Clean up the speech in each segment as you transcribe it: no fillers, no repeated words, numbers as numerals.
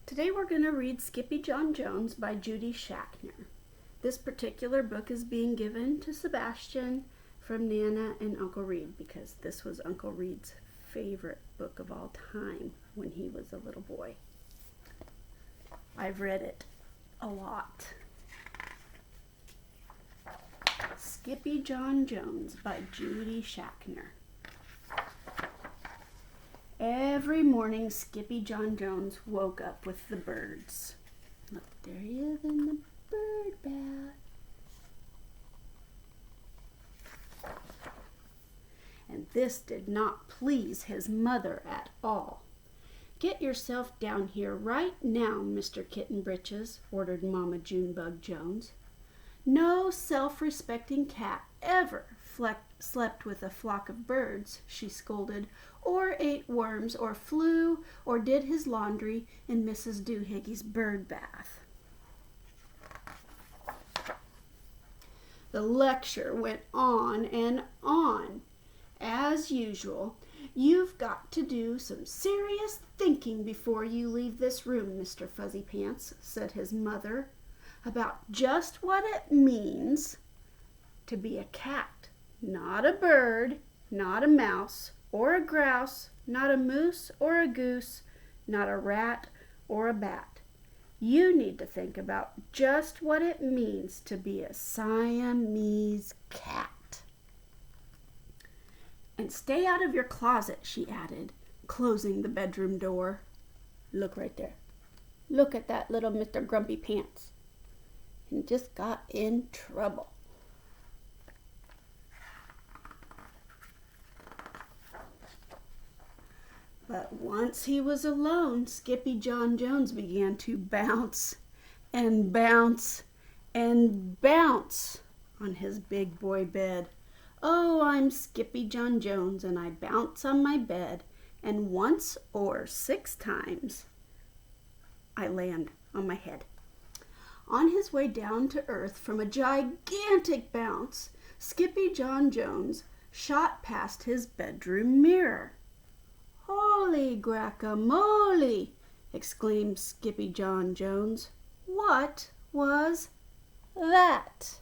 Today we're going to read Skippyjon Jones by Judy Schachner. This particular book is being given to Sebastian from Nana and Uncle Reed because this was Uncle Reed's favorite book of all time when he was a little boy. I've read it a lot. Skippyjon Jones by Judy Schachner. Every morning, Skippyjon Jones woke up with the birds. Look, there he is in the bird bath. And this did not please his mother at all. "Get yourself down here right now, Mr. Kitten Britches," ordered Mama Junebug Jones. "No self-respecting cat ever slept with a flock of birds," she scolded, "or ate worms, or flew, or did his laundry in Mrs. Doohiggy's bird bath." The lecture went on and on. "As usual, you've got to do some serious thinking before you leave this room, Mr. Fuzzy Pants," said his mother, "about just what it means to be a cat. Not a bird, not a mouse, or a grouse, not a moose or a goose, not a rat or a bat. You need to think about just what it means to be a Siamese cat. And stay out of your closet," she added, closing the bedroom door. Look right there. Look at that little Mr. Grumpy Pants. And just got in trouble. But once he was alone, Skippyjon Jones began to bounce and bounce and bounce on his big boy bed. "Oh, I'm Skippyjon Jones, and I bounce on my bed, and once or 6 times I land on my head." On his way down to earth from a gigantic bounce, Skippyjon Jones shot past his bedroom mirror. "Holy guacamole!" exclaimed Skippyjon Jones. "What was that?"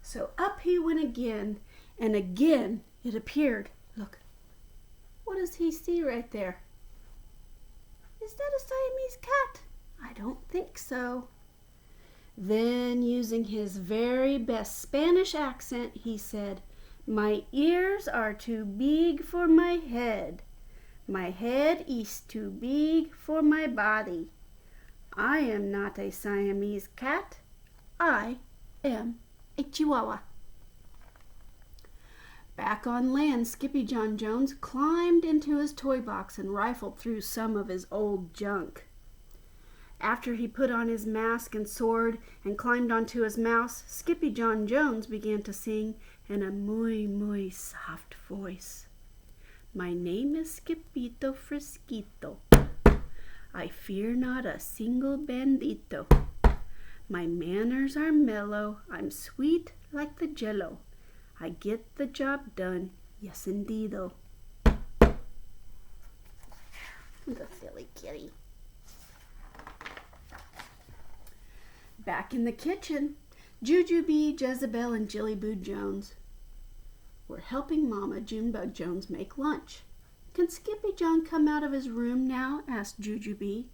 So up he went again, and again it appeared. Look, what does he see right there? Is that a Siamese cat? I don't think so. Then, using his very best Spanish accent, he said, "My ears are too big for my head. My head is too big for my body. I am not a Siamese cat. I am a Chihuahua." Back on land, Skippyjon Jones climbed into his toy box and rifled through some of his old junk. After he put on his mask and sword and climbed onto his mouse, Skippyjon Jones began to sing in a muy soft voice. "My name is Skippito Frisquito. I fear not a single bandito. My manners are mellow. I'm sweet like the jello. I get the job done. Yes, indeedo." The silly kitty. Back in the kitchen, Judy, Jezebel, and Jillyboo Jones were helping Mama Junebug Jones make lunch. "Can Skippyjon come out of his room now?" asked Judy.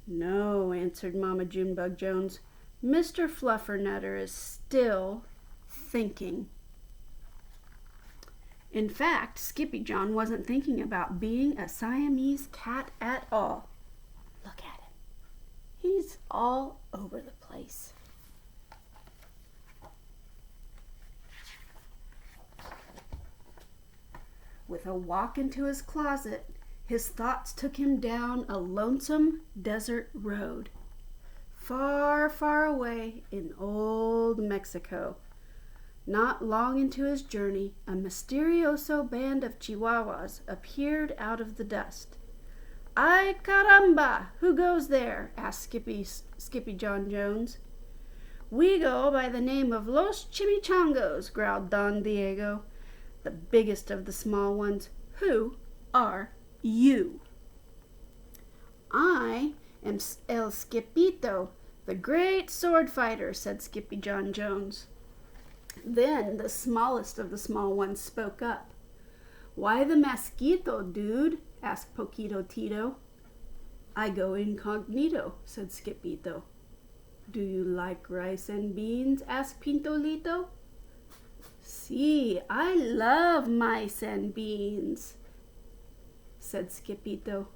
"No," answered Mama Junebug Jones. "Mr. Fluffernutter is still thinking." In fact, Skippyjon wasn't thinking about being a Siamese cat at all. Look at him. He's all over the place. With a walk into his closet, his thoughts took him down a lonesome desert road, far, far away in old Mexico. Not long into his journey, a mysterioso band of Chihuahuas appeared out of the dust. "Ay caramba! Who goes there?" asked Skippyjon Jones. We go by the name of Los Chimichangos, growled Don Diego, the biggest of the small ones. Who are you? I am El Skippito, the great sword fighter, said Skippyjon Jones. Then the smallest of the small ones spoke up. Why the mosquito, dude? Asked Poquito Tito. I go incognito, said Skippito. Do you like rice and beans? Asked Pintolito. See, I love mice and beans, said Skippito.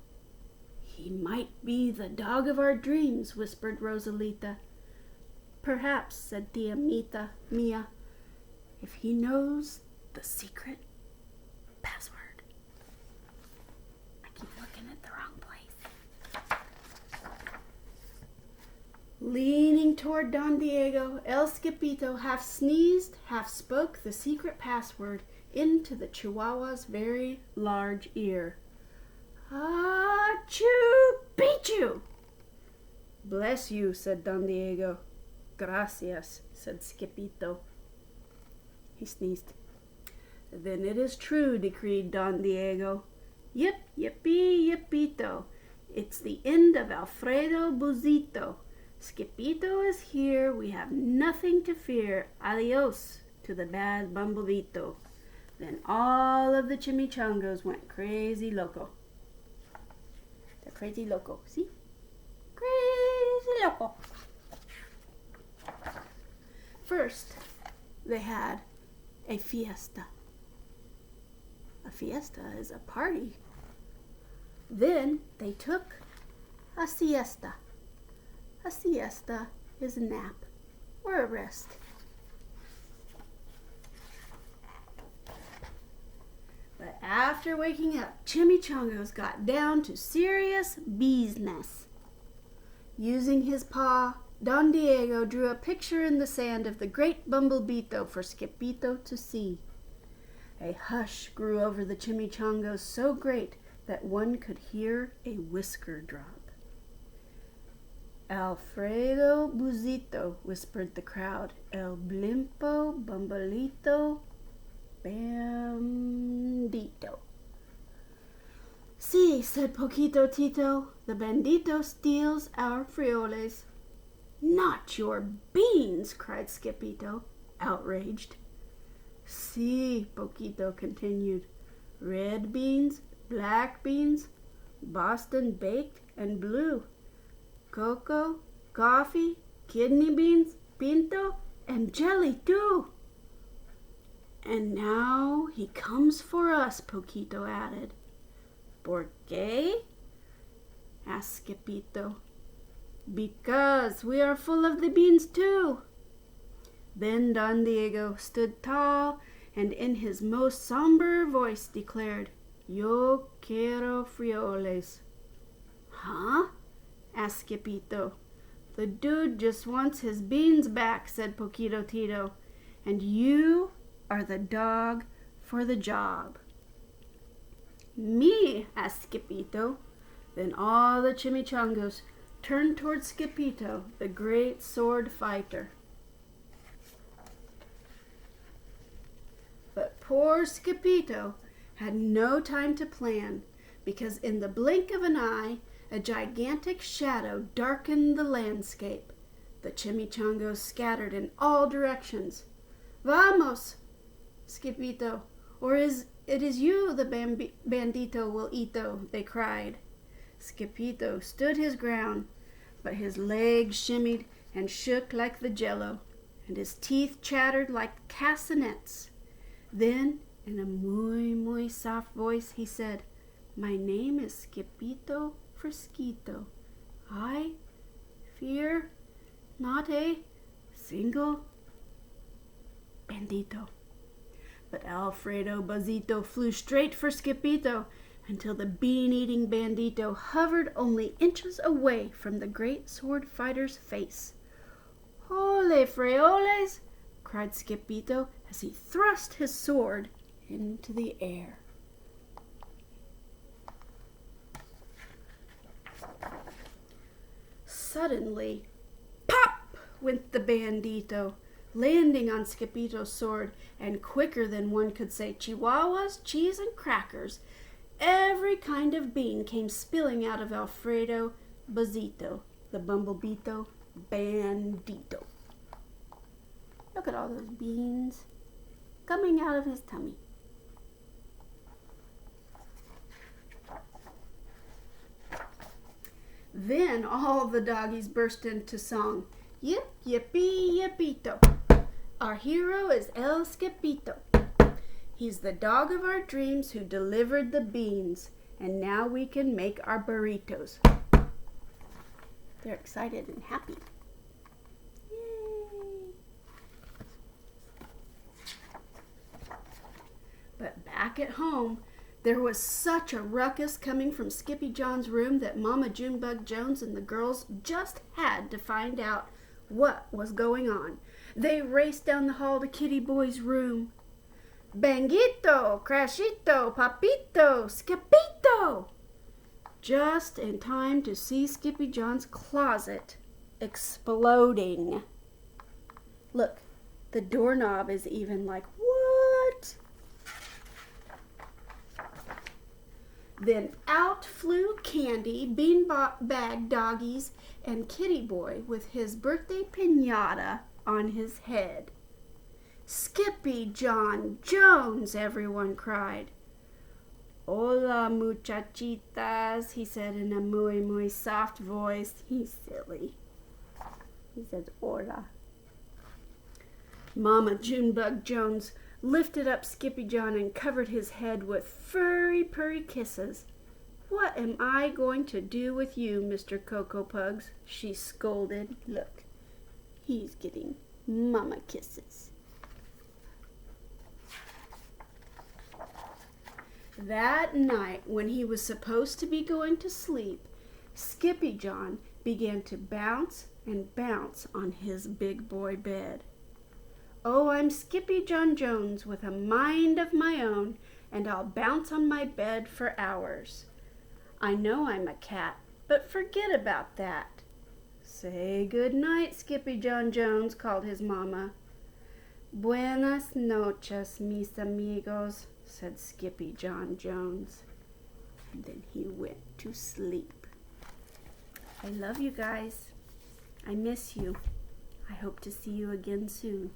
He might be the dog of our dreams, whispered Rosalita. Perhaps, said Tia Mia, if he knows the secret password. I keep looking at the wrong place. Leaning toward Don Diego, El Skippito half sneezed, half spoke the secret password into the Chihuahua's very large ear. Achoo! Pichu! Bless you, said Don Diego. Gracias, said Skippito. He sneezed. Then it is true, decreed Don Diego. Yip, yippee, yippito. It's the end of Alfredo Buzito. Skippito is here. We have nothing to fear. Adios to the bad Bumblebito. Then all of the chimichangos went crazy loco. They're crazy loco. See? Crazy loco. First, they had a fiesta. A fiesta is a party. Then they took a siesta. A siesta is a nap or a rest. But after waking up, Chimichangos got down to serious business. Using his paw, Don Diego drew a picture in the sand of the great Bumblebito for Skippito to see. A hush grew over the Chimichangos so great that one could hear a whisker drop. Alfredo Buzito, whispered the crowd. El Blimpo Bumblito Bandito. See, said Poquito Tito, the bandito steals our frijoles. Not your beans, cried Skippito, outraged. See, Poquito continued, red beans, black beans, Boston baked and blue, cocoa, coffee, kidney beans, pinto, and jelly too. And now he comes for us, Poquito added. ¿Por qué? asked Skippito. Because we are full of the beans too. Then Don Diego stood tall and in his most somber voice declared, Yo quiero frijoles. Huh? asked Skippito. The dude just wants his beans back, said Poquito Tito. And you are the dog for the job. Me, asked Skippito. Then all the Chimichangos turned toward Skippito, the great sword fighter. But poor Skippito had no time to plan, because in the blink of an eye, a gigantic shadow darkened the landscape. The Chimichangos scattered in all directions. Vamos, Skippito, or it is you the bandito will eato, they cried. Skippito stood his ground, but his legs shimmied and shook like the jello, and his teeth chattered like castanets. Then, in a muy soft voice, he said, My name is Skippito Frisquito. I fear not a single bandito. But Alfredo Buzito flew straight for Skippito until the bean-eating bandito hovered only inches away from the great sword fighter's face. Ole frijoles! cried Skippito as he thrust his sword into the air. Suddenly, pop went the bandito, landing on Skippyjo's sword, and quicker than one could say chihuahuas, cheese, and crackers, every kind of bean came spilling out of Alfredo Bazito, the bumblebeeto bandito. Look at all those beans coming out of his tummy. Then all the doggies burst into song. Yip, yippee, yippito. Our hero is El Skippito. He's the dog of our dreams who delivered the beans, and now we can make our burritos. They're excited and happy. Yay! But back at home, there was such a ruckus coming from Skippyjon's room that Mama Junebug Jones and the girls just had to find out what was going on. They raced down the hall to Kitty Boy's room. Banguito, Crashito, Papito, Skippito! Just in time to see Skippyjon's closet exploding. Look, the doorknob is even like, what? Then out flew Candy, beanbag doggies, and Kitty Boy with his birthday piñata on his head. Skippyjon Jones, everyone cried. Hola, muchachitas, he said in a muy soft voice. He's silly. He says, hola. Mama Junebug Jones lifted up Skippyjon and covered his head with furry, purry kisses. What am I going to do with you, Mr. Cocoa Pugs? She scolded. Look, he's getting mama kisses. That night, when he was supposed to be going to sleep, Skippyjon began to bounce and bounce on his big boy bed. Oh, I'm Skippyjon Jones with a mind of my own, and I'll bounce on my bed for hours. I know I'm a cat, but forget about that. Say good night, Skippyjon Jones, called his mama. Buenas noches, mis amigos, said Skippyjon Jones. And then he went to sleep. I love you guys. I miss you. I hope to see you again soon.